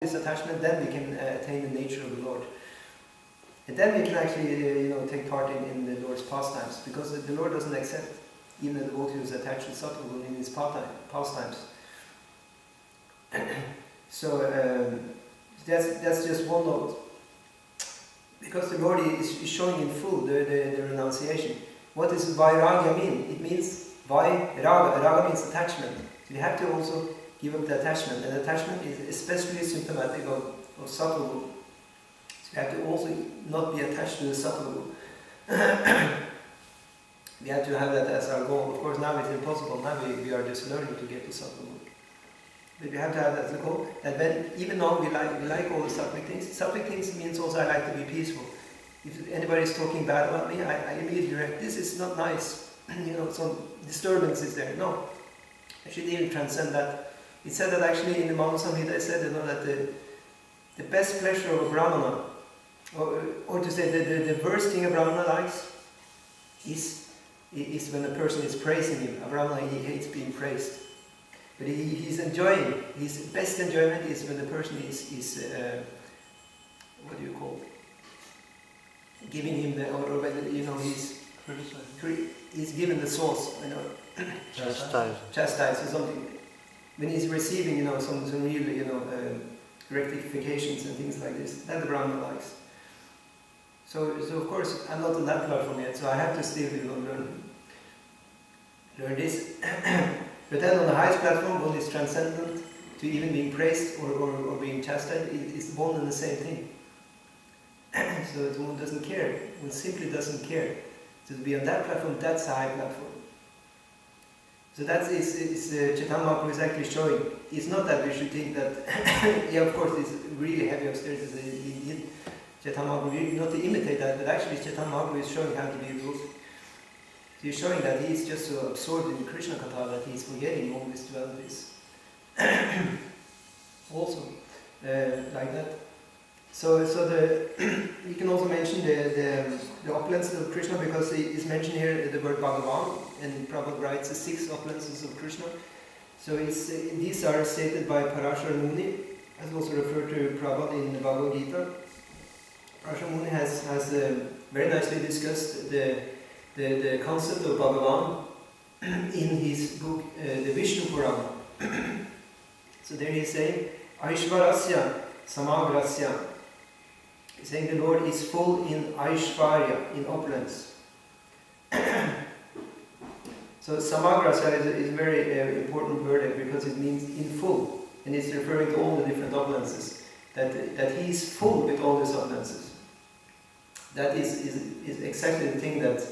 this attachment, then we can attain the nature of the Lord. And then we can actually take part in the Lord's pastimes, because the Lord doesn't accept even a devotee who is attached to subtle in his pastimes. So that's just one note. Because the Lord is showing in full the renunciation. What does vairagya mean? It means vairaga. Raga means attachment. So you have to also give up the attachment. And attachment is especially symptomatic of subtle. So you have to also not be attached to the subtle. We have to have that as our goal. Of course, now it's impossible. Now we are just learning to get to subtle. But we have to have that as a goal. And then, even though we like all the sattvic things means also I like to be peaceful. If anybody is talking bad about me, I immediately react. This is not nice. Some disturbance is there. No, I should even transcend that. It said that actually in the Mama Samhita, it said that the best pleasure of a Brahmana, or to say the worst thing a Brahmana likes, is when a person is praising him. A Brahmana, he hates being praised. But he's enjoying. His best enjoyment is when the person is what do you call it? Giving him the, or when he's given the sauce, chastised or something. When he's receiving, some real, rectifications and things like this, that the Brahmana likes. So of course I'm not on that platform yet, so I have to still learn this. But then on the highest platform, one is transcendent to even being praised or being chastised. It's one and the same thing. So one doesn't care. One simply doesn't care. So to be on that platform, that's a high platform. So that is Chaitanya Mahaprabhu is actually showing. It's not that we should think that, yeah, of course, it's really heavy upstairs. Chaitanya Mahaprabhu, not to imitate that, but actually Chaitanya Mahaprabhu is showing how to be rules. So he's showing that he's just so absorbed in Krishna Katha that he's forgetting all these dualities. Also, like that. So we can also mention the opulences of Krishna, because he is mentioned here the word Bhagavan, and Prabhupada writes the 6 opulences of Krishna. So these are stated by Parashara Muni, as also referred to Prabhupada in the Bhagavad Gita. Parashara Muni has very nicely discussed the concept of Bhagavan in his book, the Vishnu Purana. So there he is saying, Aishvarasya Samagrasya. He's saying the Lord is full in Aishvarya, in opulence. So Samagrasya is a very important word because it means in full. And it's referring to all the different opulences. That he is full with all these opulences. That is exactly the thing that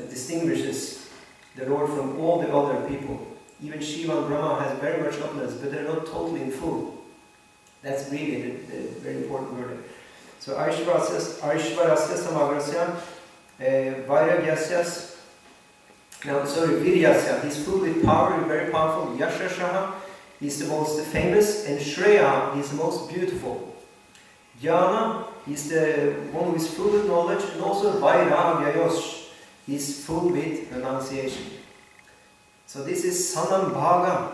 distinguishes the Lord from all the other people. Even Shiva and Brahma has very much opulence, but they're not totally in full. That's really the very important word. So Aishvarasya Samagrasya, Vairagyasya, Viryasya, he's full with power, very powerful. Yashashaha, he's the most famous, and Shreya, he's the most beautiful. Jnana, he's the one who is full with knowledge, and also Vairagyayosh, he's full with renunciation. So this is Sanam Bhaga.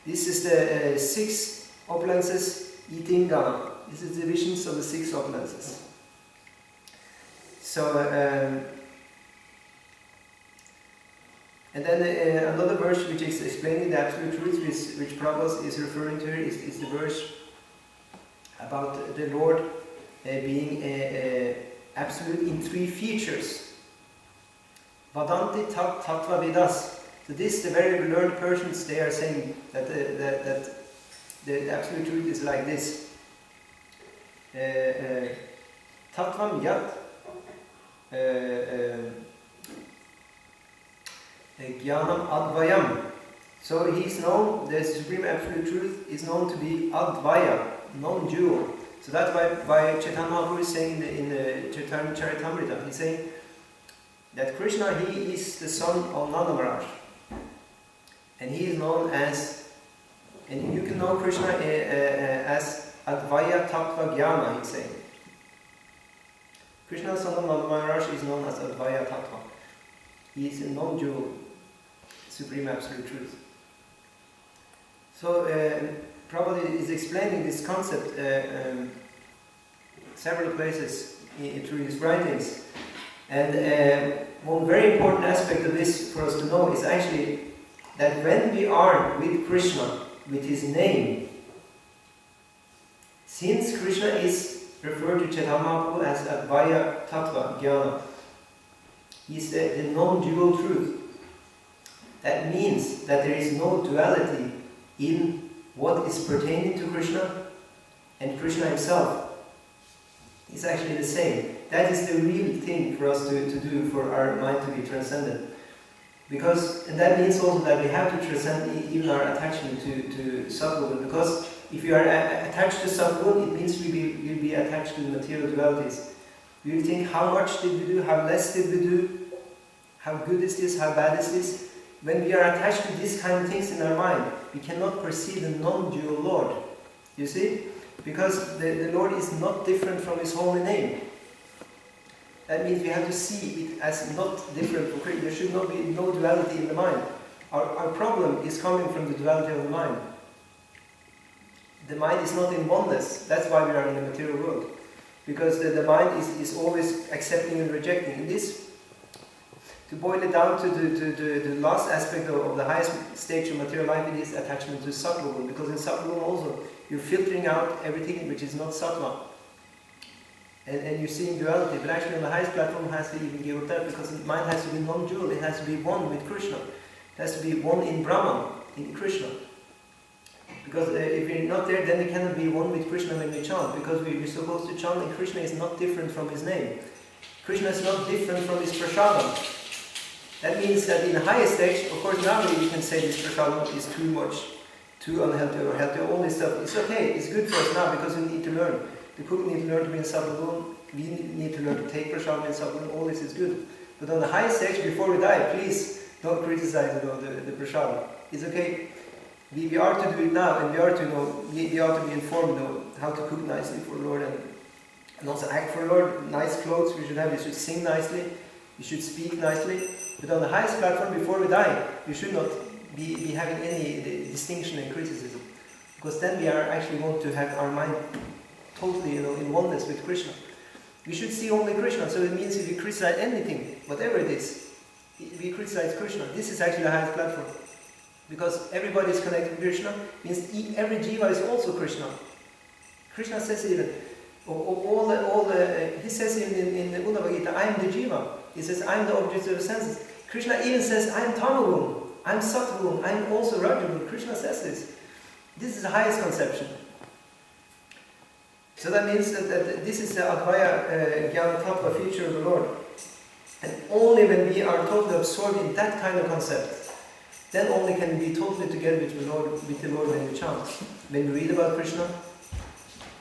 This is the 6 opulences, Itingana. This is the divisions of the 6 opulences. So, and then another verse which is explaining the absolute truth, which Prabhupada is referring to here, is the verse about the Lord being absolute in 3 features. Vadanti tattva vidas. So this, the very learned persons, they are saying that the absolute truth is like this. Tattvam yat Jnanam Advayam. So he's known, the Supreme Absolute Truth is known to be Advaya, non-dual. So that's why Chaitanya Mahaprabhu is saying in the Chaitanya Charitamrita, he's saying that Krishna, he is the son of Nanda Maharaj. And he is known as, and you can know Krishna as Advaya Tattva Jnana, he's saying. Krishna, son of Nanda Maharaj, is known as Advaya Tattva. He is a non-dual, Supreme Absolute Truth. So Prabhupada is explaining this concept several places through his writings. And one very important aspect of this for us to know is actually that when we are with Krishna, with his name, since Krishna is referred to Chaitanya Mahaprabhu as Advaya Tattva Jnana, he is the non-dual truth. That means that there is no duality in what is pertaining to Krishna and Krishna himself. It's actually the same. That is the real thing for us to do, for our mind to be transcendent. And that means also that we have to transcend even our attachment to Sattva. Because if you are attached to Sattva, it means we'll be attached to the material dualities. We will think, how much did we do, how less did we do, how good is this, how bad is this. When we are attached to these kind of things in our mind, we cannot perceive the non-dual Lord. You see? Because the Lord is not different from his holy name. That means we have to see it as not different from Krishna. There should not be no duality in the mind. Our problem is coming from the duality of the mind. The mind is not in oneness. That's why we are in the material world. Because the mind is always accepting and rejecting. In this, to boil it down to the last aspect of the highest stage of material life, it is attachment to Sattva. Because in Sattva also, you're filtering out everything which is not Sattva. And you're seeing duality, but actually on the highest platform it has to even give up that, because the mind has to be non-dual, it has to be one with Krishna. It has to be one in Brahman, in Krishna. Because if we're not there, then we cannot be one with Krishna when we chant, because we're supposed to chant and Krishna is not different from his name. Krishna is not different from his prasadam. That means that in the highest stage, of course now we can say this prasadam is too much, too unhealthy or healthy, all this stuff. It's okay, it's good for us now because we need to learn. The cook need to learn to be in Sattva, we need to learn to take prasadam in Sattva, all this is good. But on the highest stage, before we die, please don't criticize the prasadam. It's okay. We are to do it now, and we are to be informed how to cook nicely for Lord and also act for Lord. Nice clothes we should have, you should sing nicely, you should speak nicely. But on the highest platform, before we die, you should not be having any distinction and criticism. Because then we are actually want to have our mind totally in oneness with Krishna. We should see only Krishna, so it means if we criticize anything, whatever it is, we criticize Krishna. This is actually the highest platform. Because everybody is connected to Krishna, means every jiva is also Krishna. Krishna says even, he says in the Uddhava Gita, I am the jiva. He says, I am the object of the senses. Krishna even says, I am Tamagun, I am Sattvagun, I am also Rajagun. Krishna says this. This is the highest conception. So that means that this is the Advaya Jnana Tattva feature of the Lord. And only when we are totally absorbed in that kind of concept, then only can we be totally together with the Lord when we chant. When we read about Krishna,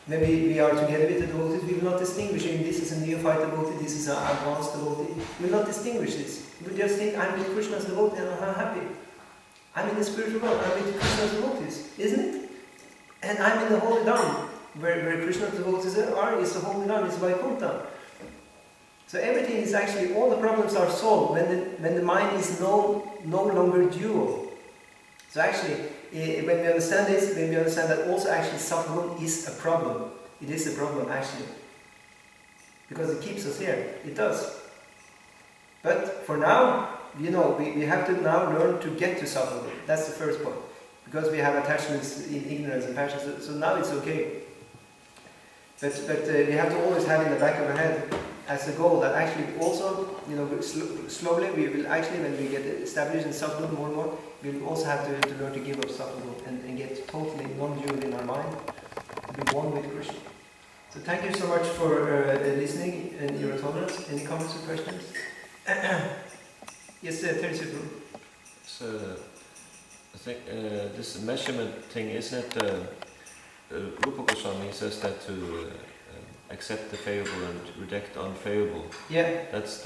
when we are together with the devotees, we will not distinguish in this is a neophyte devotee, this is an advanced devotee. We will not distinguish this. We will just think, I'm with Krishna's devotee and I'm happy. I'm in the spiritual world, I'm with Krishna's devotees, isn't it? And I'm in the holy Dham, where Krishna's devotees are, is the holy Dham, is Vaikuntha. So everything is actually, all the problems are solved when the mind is no longer dual. So actually, when we understand this, when we understand that also actually Sattva is a problem. It is a problem actually. Because it keeps us here. It does. But for now, we have to now learn to get to Sattva. That's the first point. Because we have attachments in ignorance and passion. So now it's okay. But we have to always have in the back of our head as a goal that actually also, slowly we will actually, when we get established in Sattva more and more, we will also have to learn to give up Sattva and get totally non-dual in our mind, to be one with Krishna. So thank you so much for listening and your tolerance. Any comments or questions? Yes, Teresipu. So I think this measurement thing, isn't it? Rupa Goswami says that to accept the favorable and reject unfavorable. Yeah. That's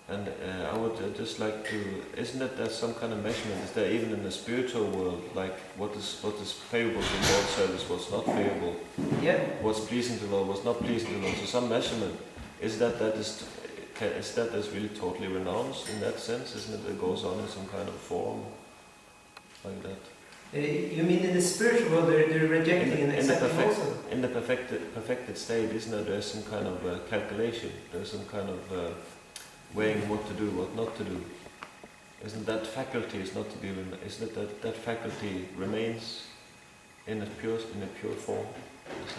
and I would just like to, isn't it that some kind of measurement? Is there even in the spiritual world, like what is favorable to the Lord's service, what's not favorable? Yeah. What's pleasing to the Lord, what's not pleasing to the Lord? So some measurement, is that really totally renounced in that sense? Isn't it that it goes on in some kind of form like that? You mean in the spiritual world they're rejecting and accepting also? In the perfected state, isn't there some kind of calculation? There's some kind of weighing what to do, what not to do. Isn't that faculty is not to be? Isn't it that faculty remains in a pure form?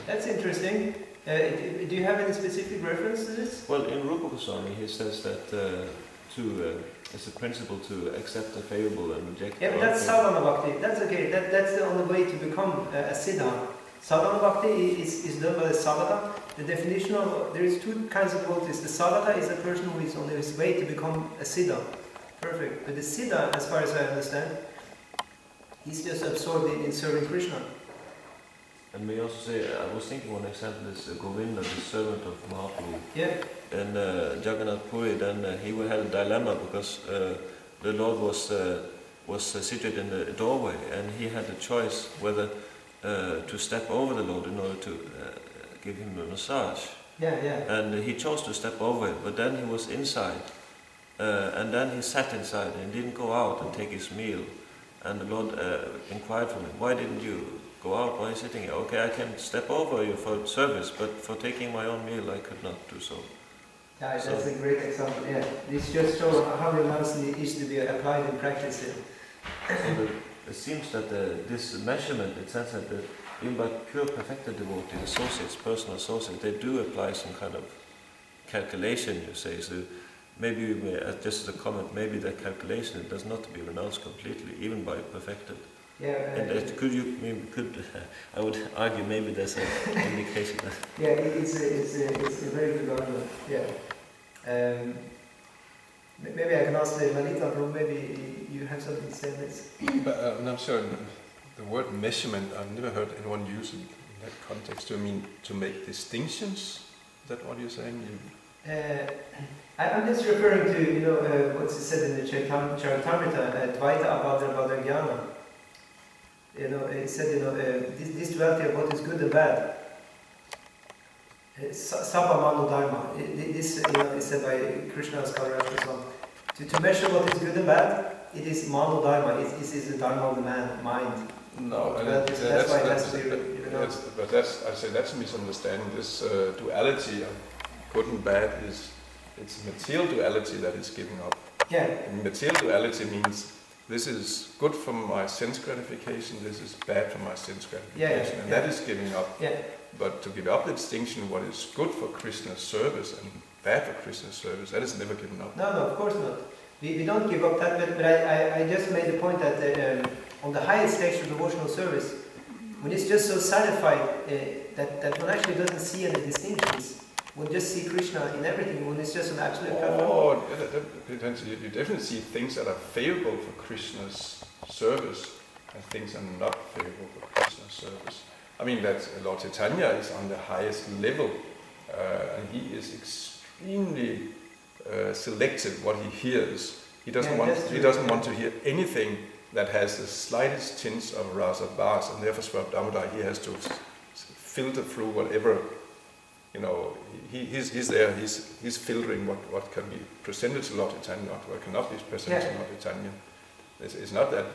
That's interesting. Do you have any specific reference to this? Well, in Rupa Goswami, he says that it's a principle to accept the favorable and reject. Yeah, but that's sadhana bhakti. That's okay. That's the only way to become a siddha. Sadhana bhakti is done by the sadhaka. The definition of there is two kinds of devotees. The sadhaka is a person who is on his way to become a siddha. Perfect. But the siddha, as far as I understand, he's just absorbed in serving Krishna. And may I also say, I was thinking one example is Govinda, the servant of Mahaprabhu. Yeah. And Jagannath Puri, then he had a dilemma because the Lord was situated in the doorway, and he had a choice whether to step over the Lord in order to give him a massage. Yeah, yeah. And he chose to step over it, but then he was inside, and then he sat inside and didn't go out and take his meal. And the Lord inquired from him, "Why didn't you go out? Why are you sitting here? Okay, I can step over you for service, but for taking my own meal, I could not do so." Yeah, that's a great example. Yeah, this just shows how immensely it is to be applied in practice. So it seems that this measurement, it says that even by pure perfected devotees, associates, personal associates, they do apply some kind of calculation, you say. So maybe, just as a comment, maybe that calculation does not be renounced completely, even by perfected. Yeah. And I would argue maybe there's an indication that. Yeah, it's a very good argument. Yeah. Maybe I can ask Lalita, or maybe you have something to say on this. But I'm sorry, the word measurement, I've never heard anyone use it in that context. Do you mean to make distinctions? Is that what you're saying? I'm just referring to, what's said in the Charitamrita, Dvaita Abhadra Jnana. It said, this duality of what is good and bad. Sabha Mano Dharma. This is said by Krishna's Kaviraj. To measure what is good and bad, it is Mano Dharma. It is the Dharma of the mind. No, that's why it has to be. But that's a misunderstanding. This duality of good and bad it's material duality that is giving up. Yeah. And material duality means this is good for my sense gratification, this is bad for my sense gratification, and that is giving up. Yeah. But to give up the distinction, what is good for Krishna's service and bad for Krishna's service, that is never given up. No, of course not. We don't give up that, but I just made the point that on the highest stage of devotional service, when it's just so satisfied that one actually doesn't see any distinctions, one just see Krishna in everything, when it's just an absolute platform. Oh, you definitely see things that are favorable for Krishna's service and things that are not favorable for Krishna's service. I mean that Lord Chaitanya is on the highest level, and he is extremely selective what he hears. He doesn't want to hear anything that has the slightest tinge of rasa bas, and therefore Swabdamodar, he has to filter through whatever. He's there. He's filtering what can be presented to Lord Chaitanya, what cannot be presented to Lord Chaitanya. It's not that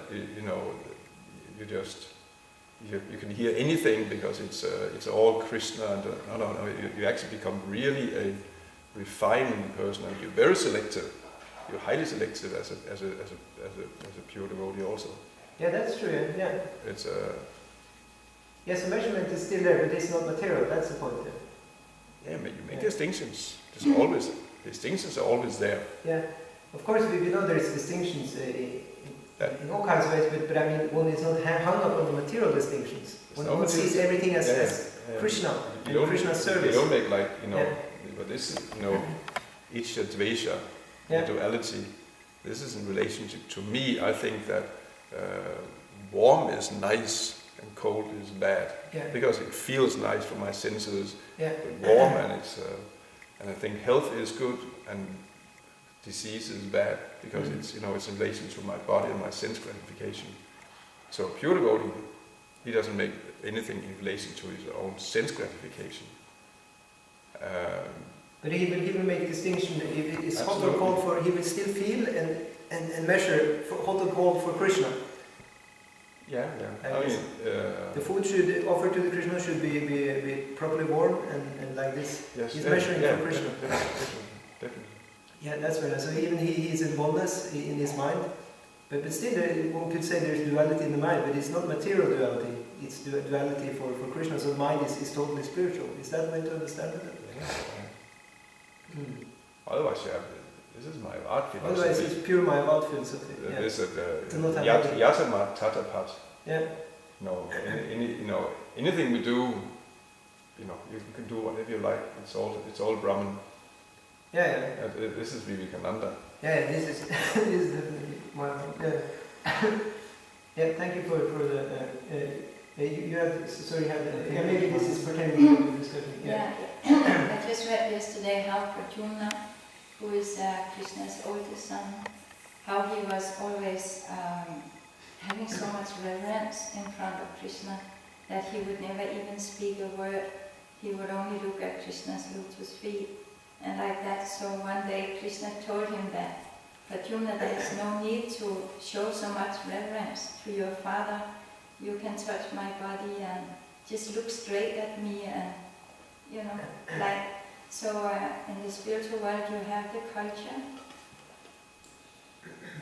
you can hear anything because it's all Krishna. And no. You actually become really a refining person, and you're very selective. You're highly selective as a pure devotee also. Yeah, that's true. Yeah. It's yes, the measurement is still there, but it's not material. That's the point. Yeah, but you make distinctions. Distinctions are always there. Yeah, of course we know there's distinctions in all kinds of ways, but I mean one is not hung up on the material distinctions. One sees everything as Krishna and Krishna's service. You don't make but this is Ichya Dvesha, duality. This is in relationship to me. I think that warm is nice and cold is bad, because it feels nice for my senses, warm, and I think health is good and disease is bad because it's in relation to my body and my sense gratification. So pure devotee, he doesn't make anything in relation to his own sense gratification. But he will make a distinction. If it's hot or cold he will still feel and measure hot or cold for Krishna. Yeah. Like I this. mean, The food should offer to the Krishna should be properly warm and like this. yes, He's measuring for Krishna. Definitely. Yeah, that's very nice. So even he's in oneness in his mind, but still one could say there's duality in the mind, but it's not material duality. It's duality for Krishna. So the mind is totally spiritual. Is that way to understand it? Yeah. Otherwise, this is my art philosophy. Otherwise, it's pure Mayavad philosophy. Yeah. This is To not have Yatama Tatapat. Yeah. No, anything we do, you can do whatever you like. It's all Brahman. Yeah. This is Vivekananda. Yeah, this is this is definitely Mayavad. Yeah. Yeah. Thank you for the. You had maybe this is pertaining to the discussion. Yeah. I just read yesterday how Pradyumna, who is Krishna's oldest son, how he was always having so much reverence in front of Krishna that he would never even speak a word. He would only look at Krishna's lotus feet. And like that, so one day Krishna told him that, Pradyumna, there is no need to show so much reverence to your father. You can touch my body and just look straight at me and, like, so in the spiritual world you have the culture.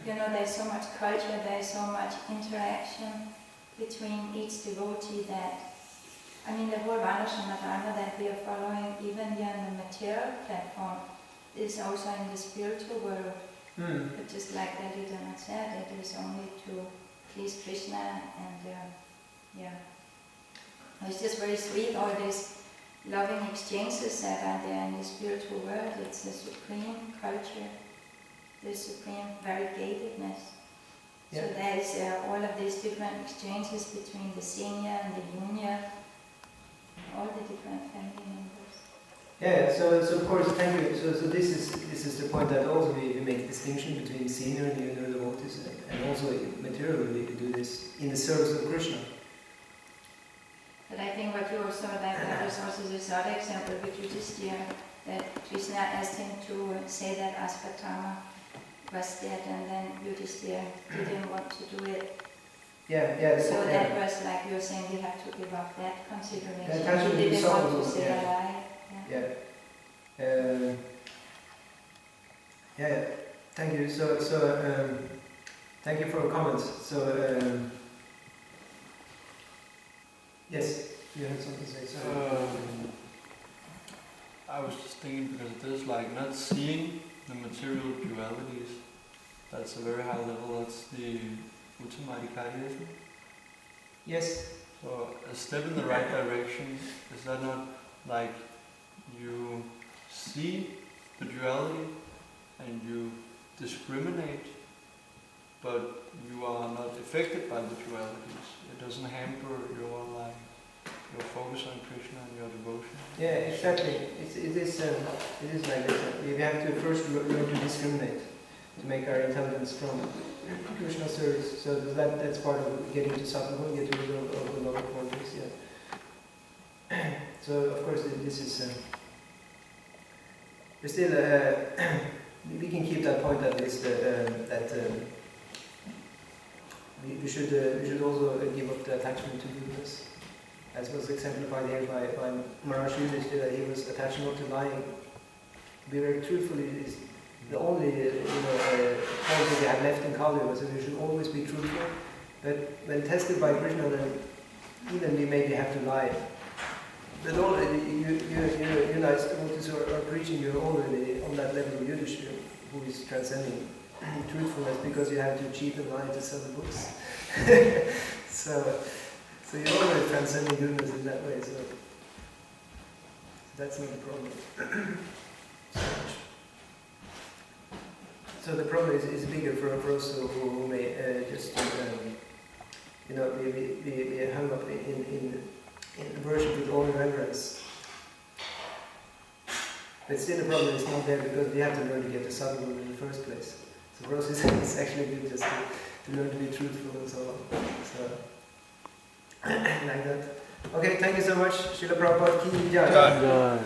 There's so much culture, there's so much interaction between each devotee that, the whole Varnashana Dharma that we are following, even here on the material platform, is also in the spiritual world. But just like Lalitana said, it is only to please Krishna and it's just very sweet, all these loving exchanges that are there in the spiritual world. It's the supreme culture, the supreme variegatedness. Yeah. So there is all of these different exchanges between the senior and the junior, all the different family members. Yeah, so of course, thank you. So this is the point that also we make distinction between senior and junior devotees, and also materially we do this in the service of Krishna. But I think what you also that was also this other example with Yudhishthira, that Krishna asked him to say that Ashvatthama was dead, and then Yudhishthira didn't want to do it. Yeah. So that was like you were saying, we have to give up that consideration. He didn't want to say alive. Yeah. Thank you. So thank you for your comments. So yes, you had something to say. Sorry. I was just thinking, because it is like not seeing the material dualities. That's a very high level. That's the Uttamadikari, isn't it? Yes. So a step in the right direction, is that not like you see the duality and you discriminate, but you are not affected by the dualities? It doesn't hamper your focus on Krishna and your devotion. Yeah, exactly. It is like this. We have to first learn to discriminate, to make our intelligence strong. Krishna service. So that's part of getting to Sattva, get rid of the lower qualities. Yeah. So of course this is. But still, we can keep that point at least. We should also give up the attachment to goodness, as was exemplified here by Maharaj Yudhishthira, that he was attached not to lying. Be very truthful is the only quality we have left in Kali, so we should always be truthful. But when tested by Krishna, then even we maybe have to lie. But already you nice devotees are preaching, you're already on that level of Yudhishthira, who is transcending truthfulness, because you have to cheat and lie to sell the books. So you're already transcending goodness in that way, so that's not the problem. So the problem is bigger for us who may just be hung up in worship with all reverence. But still the problem is not there, because we have to learn to get the sadhana in the first place. So for us it's actually good just to learn to be truthful and so on. So like that. Okay, thank you so much. Srila Prabhupada ki jai.